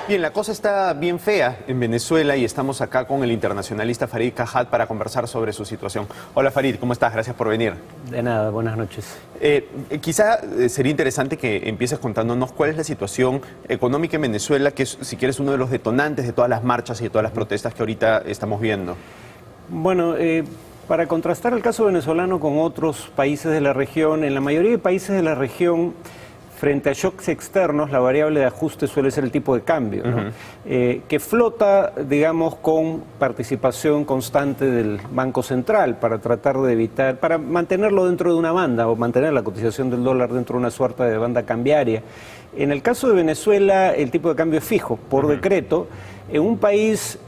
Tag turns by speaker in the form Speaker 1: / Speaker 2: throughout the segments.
Speaker 1: Bien, la cosa está bien fea en Venezuela y estamos acá con el internacionalista Farid Cajat para conversar sobre su situación. Hola Farid, ¿cómo estás? Gracias por venir.
Speaker 2: De nada, buenas noches.
Speaker 1: Quizá sería interesante que empieces contándonos cuál es la situación económica en Venezuela, que es, si quieres, uno de los detonantes de todas las marchas y de todas las protestas que ahorita estamos viendo.
Speaker 2: Bueno, para contrastar el caso venezolano con otros países de la región, en la mayoría de países de la región, frente a shocks externos, la variable de ajuste suele ser el tipo de cambio, ¿no? Que flota, digamos, con participación constante del Banco Central para tratar de evitar, para mantenerlo dentro de una banda o mantener la cotización del dólar dentro de una suerte de banda cambiaria. En el caso de Venezuela, el tipo de cambio es fijo, por decreto, en un país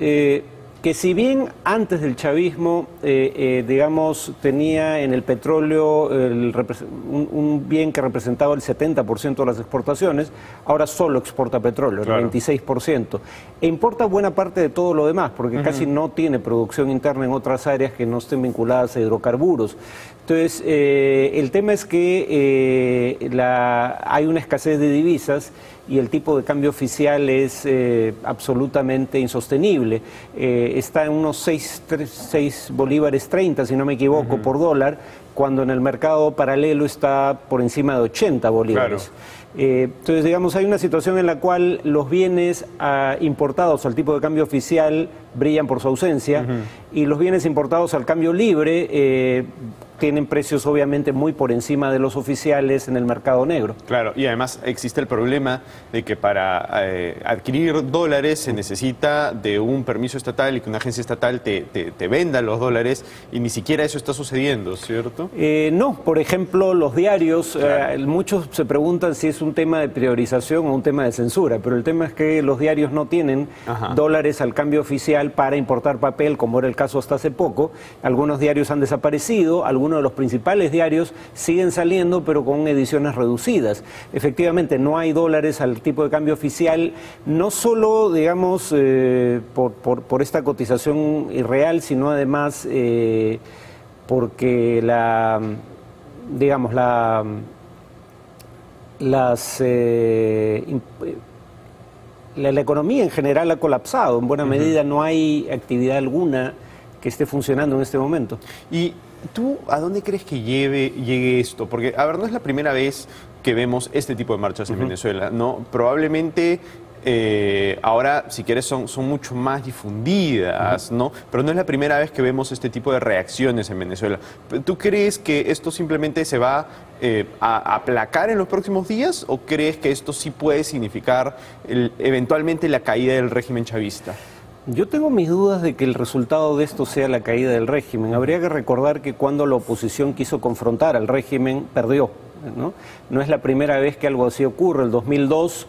Speaker 2: que si bien antes del chavismo, digamos, tenía en el petróleo un bien que representaba el 70% de las exportaciones, ahora solo exporta petróleo, el 26%. E importa buena parte de todo lo demás, porque casi no tiene producción interna en otras áreas que no estén vinculadas a hidrocarburos. Entonces, el tema es que hay una escasez de divisas y el tipo de cambio oficial es absolutamente insostenible. Está en unos 6 bolívares 30, si no me equivoco, por dólar, cuando en el mercado paralelo está por encima de 80 bolívares. Claro. Entonces, digamos, hay una situación en la cual los bienes importados al tipo de cambio oficial brillan por su ausencia y los bienes importados al cambio libre tienen precios obviamente muy por encima de los oficiales en el mercado negro.
Speaker 1: Claro, y además existe el problema de que para adquirir dólares se necesita de un permiso estatal y que una agencia estatal te venda los dólares y ni siquiera eso está sucediendo, ¿cierto?
Speaker 2: No, por ejemplo, los diarios, muchos se preguntan si es un tema de priorización o un tema de censura, pero el tema es que los diarios no tienen dólares al cambio oficial para importar papel, como era el caso hasta hace poco. Algunos diarios han desaparecido, algunos de los principales diarios siguen saliendo, pero con ediciones reducidas. Efectivamente, no hay dólares al tipo de cambio oficial, no solo, digamos, por esta cotización irreal, sino además porque la economía en general ha colapsado. En buena medida no hay actividad alguna que esté funcionando en este momento.
Speaker 1: ¿Y tú a dónde crees que llegue esto? Porque, a ver, no es la primera vez que vemos este tipo de marchas en Venezuela, ¿no? Probablemente ahora, si quieres, son mucho más difundidas, ¿no? Pero no es la primera vez que vemos este tipo de reacciones en Venezuela. ¿Tú crees que esto simplemente se va a aplacar en los próximos días o crees que esto sí puede significar eventualmente la caída del régimen chavista?
Speaker 2: Yo tengo mis dudas de que el resultado de esto sea la caída del régimen. Habría que recordar que cuando la oposición quiso confrontar al régimen, perdió, ¿no? No es la primera vez que algo así ocurre. En el 2002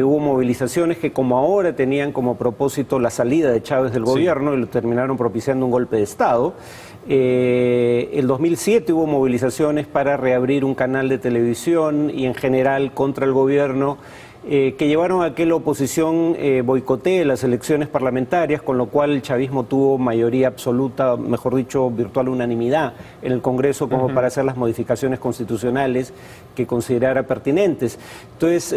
Speaker 2: hubo movilizaciones que, como ahora, tenían como propósito la salida de Chávez del gobierno y lo terminaron propiciando un golpe de Estado. El 2007 hubo movilizaciones para reabrir un canal de televisión y en general contra el gobierno, que llevaron a que la oposición boicotee las elecciones parlamentarias, con lo cual el chavismo tuvo mayoría absoluta, mejor dicho, virtual unanimidad en el Congreso como para hacer las modificaciones constitucionales que considerara pertinentes. Entonces,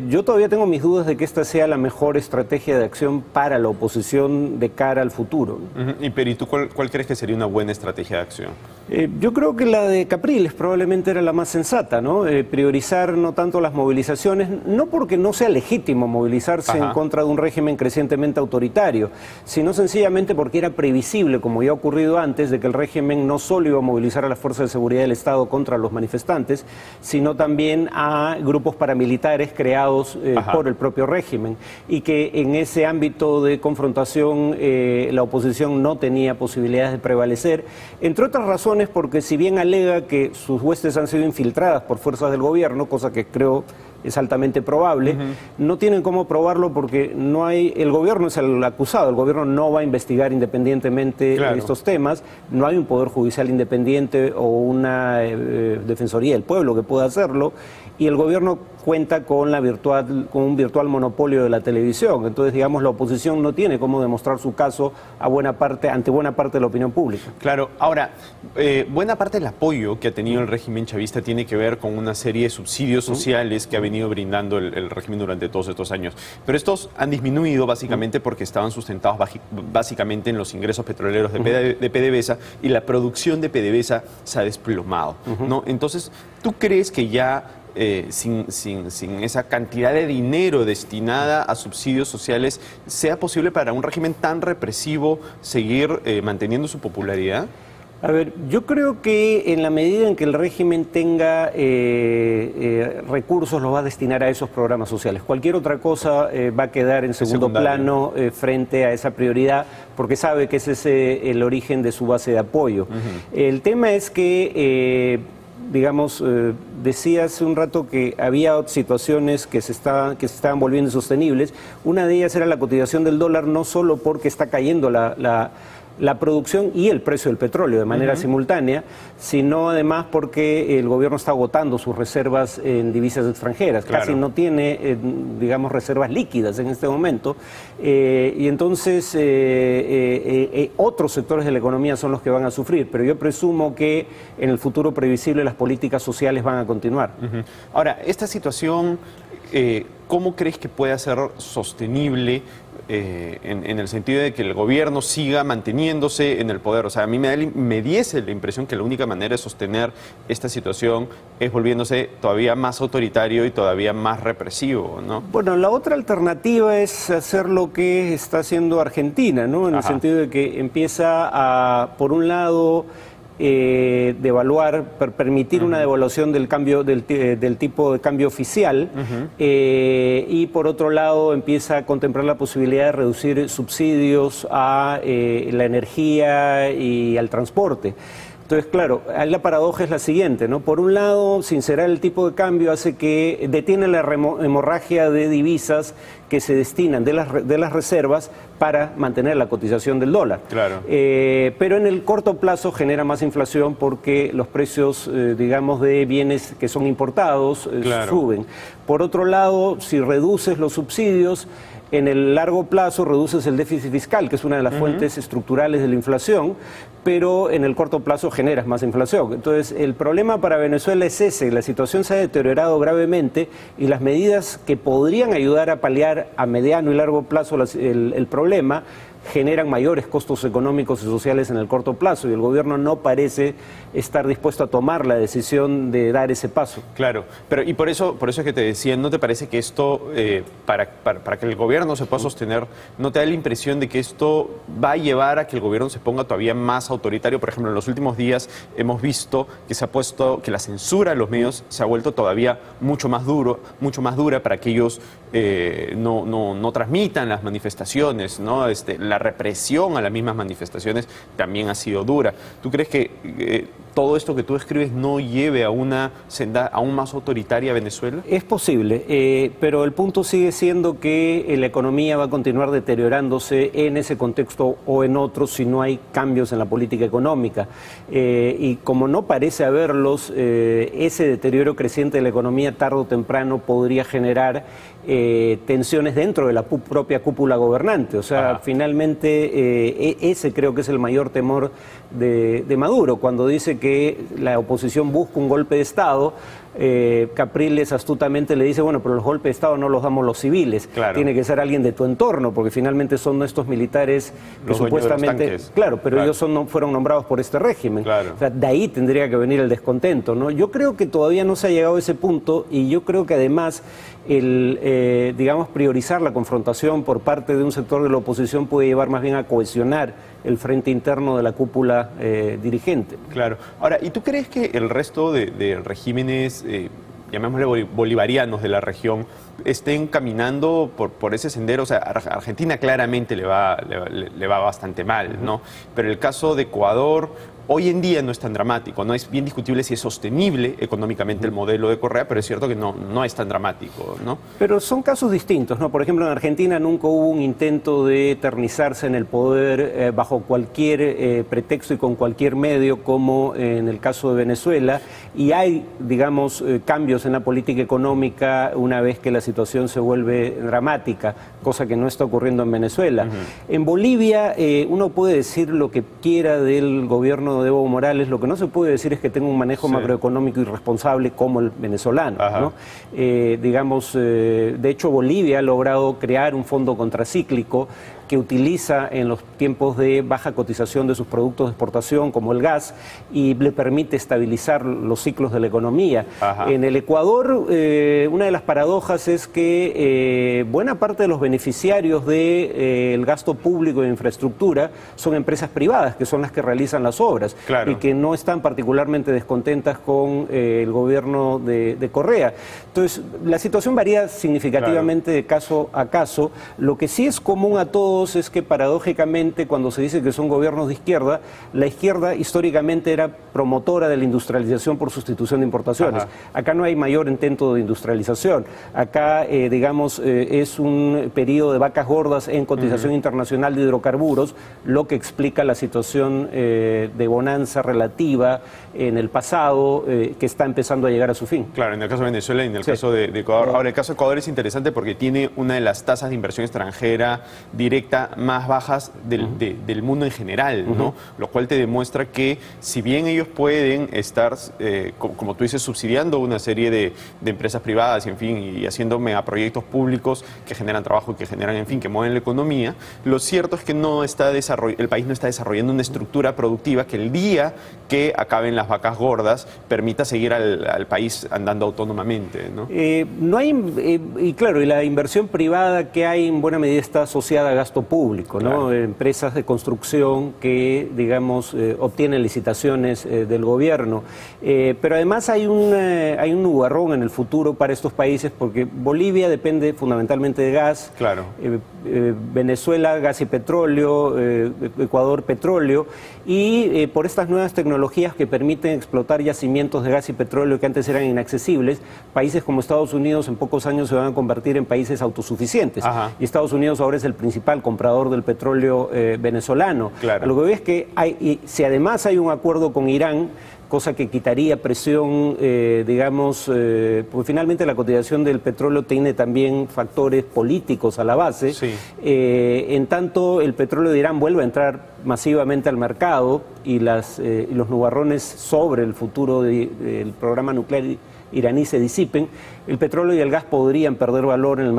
Speaker 2: yo todavía tengo mis dudas de que esta sea la mejor estrategia de acción para la oposición de cara al futuro.
Speaker 1: ¿Y tú cuál crees que sería una buena estrategia de acción?
Speaker 2: Yo creo que la de Capriles probablemente era la más sensata, ¿no? Priorizar no tanto las movilizaciones, no porque no sea legítimo movilizarse en contra de un régimen crecientemente autoritario, sino sencillamente porque era previsible, como ya ha ocurrido antes, de que el régimen no solo iba a movilizar a las fuerzas de seguridad del Estado contra los manifestantes, sino también a grupos paramilitares creados por el propio régimen, y que en ese ámbito de confrontación la oposición no tenía posibilidades de prevalecer, entre otras razones porque, si bien alega que sus huestes han sido infiltradas por fuerzas del gobierno, cosa que creo es altamente probable, no tienen cómo probarlo porque no hay, el gobierno es el acusado, el gobierno no va a investigar independientemente estos temas, no hay un poder judicial independiente o una defensoría del pueblo que pueda hacerlo, y el gobierno cuenta con un virtual monopolio de la televisión. Entonces, digamos, la oposición no tiene cómo demostrar su caso ante buena parte de la opinión pública.
Speaker 1: Claro. Ahora, buena parte del apoyo que ha tenido el régimen chavista tiene que ver con una serie de subsidios sociales que ha venido brindando el régimen durante todos estos años. Pero estos han disminuido básicamente porque estaban sustentados básicamente en los ingresos petroleros de PDVSA, y la producción de PDVSA se ha desplomado, ¿no? Entonces, ¿tú crees que ya sin esa cantidad de dinero destinada a subsidios sociales sea posible para un régimen tan represivo seguir manteniendo su popularidad?
Speaker 2: A ver, yo creo que en la medida en que el régimen tenga recursos, los va a destinar a esos programas sociales. Cualquier otra cosa va a quedar en segundo plano frente a esa prioridad, porque sabe que ese es el origen de su base de apoyo. El tema es que, digamos, decía hace un rato que había situaciones que se estaban volviendo insostenibles. Una de ellas era la cotización del dólar, no solo porque está cayendo la producción y el precio del petróleo de manera simultánea, sino además porque el gobierno está agotando sus reservas en divisas extranjeras. Claro. Casi no tiene, digamos, reservas líquidas en este momento, y entonces otros sectores de la economía son los que van a sufrir, pero yo presumo que en el futuro previsible las políticas sociales van a continuar.
Speaker 1: Ahora, esta situación, ¿cómo crees que pueda ser sostenible en el sentido de que el gobierno siga manteniéndose en el poder? O sea, a mí me diese la impresión que la única manera de sostener esta situación es volviéndose todavía más autoritario y todavía más represivo, ¿no? Bueno,
Speaker 2: la otra alternativa es hacer lo que está haciendo Argentina, ¿no? En el sentido de que empieza a, por un lado, devaluar, permitir una devaluación del cambio del tipo de cambio oficial, y por otro lado empieza a contemplar la posibilidad de reducir subsidios a la energía y al transporte. Entonces, claro, la paradoja es la siguiente, ¿no? Por un lado, sincerar el tipo de cambio hace que detiene la hemorragia de divisas que se destinan de las reservas para mantener la cotización del dólar.
Speaker 1: Claro.
Speaker 2: Pero en el corto plazo genera más inflación porque los precios, digamos, de bienes que son importados suben. Por otro lado, si reduces los subsidios, en el largo plazo reduces el déficit fiscal, que es una de las fuentes estructurales de la inflación, pero en el corto plazo generas más inflación. Entonces, el problema para Venezuela es ese: la situación se ha deteriorado gravemente y las medidas que podrían ayudar a paliar a mediano y largo plazo el problema generan mayores costos económicos y sociales en el corto plazo, y el gobierno no parece estar dispuesto a tomar la decisión de dar ese paso.
Speaker 1: Claro, pero y por eso es que te decía, ¿no te parece que esto, para que el gobierno se pueda sostener, no te da la impresión de que esto va a llevar a que el gobierno se ponga todavía más autoritario? Por ejemplo, en los últimos días hemos visto que la censura a los medios se ha vuelto todavía mucho más dura para que ellos no transmitan las manifestaciones, ¿no? La represión a las mismas manifestaciones también ha sido dura. ¿Tú crees que todo esto que tú escribes no lleve a una senda aún más autoritaria a Venezuela?
Speaker 2: Es posible, pero el punto sigue siendo que la economía va a continuar deteriorándose en ese contexto o en otros si no hay cambios en la política económica. Y como no parece haberlos, ese deterioro creciente de la economía tarde o temprano podría generar tensiones dentro de la propia cúpula gobernante. O sea, finalmente ese creo que es el mayor temor de Maduro, cuando dice que la oposición busca un golpe de Estado. Capriles astutamente le dice, bueno, pero los golpes de Estado no los damos los civiles, tiene que ser alguien de tu entorno, porque finalmente son estos militares que supuestamente, pero ellos fueron nombrados por este régimen. O sea, de ahí tendría que venir el descontento, ¿no? Yo creo que todavía no se ha llegado a ese punto, y yo creo que además digamos, priorizar la confrontación por parte de un sector de la oposición puede llevar más bien a cohesionar el frente interno de la cúpula dirigente.
Speaker 1: Claro. Ahora, ¿y tú crees que el resto de regímenes, llamémosle bolivarianos de la región, estén caminando por ese sendero? O sea, a Argentina claramente le va bastante mal, ¿no? Pero el caso de Ecuador hoy en día no es tan dramático, no es bien discutible si es sostenible económicamente el modelo de Correa, pero es cierto que no es tan dramático, ¿no?
Speaker 2: Pero son casos distintos, ¿no? Por ejemplo, en Argentina nunca hubo un intento de eternizarse en el poder bajo cualquier pretexto y con cualquier medio, como en el caso de Venezuela, y hay, digamos, cambios en la política económica una vez que la situación se vuelve dramática, cosa que no está ocurriendo en Venezuela. En Bolivia uno puede decir lo que quiera del gobierno gobierno de Evo Morales, lo que no se puede decir es que tenga un manejo macroeconómico irresponsable como el venezolano, ¿no? De hecho, Bolivia ha logrado crear un fondo contracíclico que utiliza en los tiempos de baja cotización de sus productos de exportación, como el gas, y le permite estabilizar los ciclos de la economía. En el Ecuador, una de las paradojas es que buena parte de los beneficiarios del gasto público de infraestructura son empresas privadas, que son las que realizan las obras, y que no están particularmente descontentas con el gobierno de Correa. Entonces, la situación varía significativamente de caso a caso. Lo que sí es común a todos es que paradójicamente cuando se dice que son gobiernos de izquierda, la izquierda históricamente era promotora de la industrialización por sustitución de importaciones. Acá no hay mayor intento de industrialización. Acá, es un periodo de vacas gordas en cotización internacional de hidrocarburos, lo que explica la situación de bonanza relativa en el pasado que está empezando a llegar a su fin.
Speaker 1: Claro, en el caso de Venezuela y en el caso de Ecuador. Ahora, el caso de Ecuador es interesante porque tiene una de las tasas de inversión extranjera directa más bajas del mundo en general, ¿no? Lo cual te demuestra que si bien ellos pueden estar, como tú dices, subsidiando una serie de empresas privadas, en fin, y haciendo megaproyectos públicos que generan trabajo y que generan, en fin, que mueven la economía, lo cierto es que el país no está desarrollando una estructura productiva que el día que acaben las vacas gordas permita seguir al país andando autónomamente, ¿no?
Speaker 2: Y la inversión privada que hay en buena medida está asociada a gasto público, ¿no? Empresas de construcción que, obtienen licitaciones del gobierno. Pero además hay un nubarrón en el futuro para estos países porque Bolivia depende fundamentalmente de gas, Venezuela gas y petróleo, Ecuador petróleo, y por estas nuevas tecnologías que permiten explotar yacimientos de gas y petróleo que antes eran inaccesibles, países como Estados Unidos en pocos años se van a convertir en países autosuficientes. Y Estados Unidos ahora es el principal comprador del petróleo venezolano. Lo que veo es que si además hay un acuerdo con Irán, cosa que quitaría presión, porque finalmente la cotización del petróleo tiene también factores políticos a la base. En tanto el petróleo de Irán vuelve a entrar masivamente al mercado y los nubarrones sobre el futuro del programa nuclear iraní se disipen, el petróleo y el gas podrían perder valor en los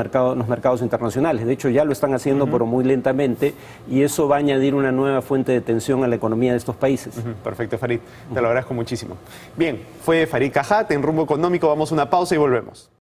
Speaker 2: mercados internacionales. De hecho, ya lo están haciendo, pero muy lentamente, y eso va a añadir una nueva fuente de tensión a la economía de estos países.
Speaker 1: Perfecto, Farid. Te lo agradezco muchísimo. Bien, fue Farid Cajat en Rumbo Económico. Vamos a una pausa y volvemos.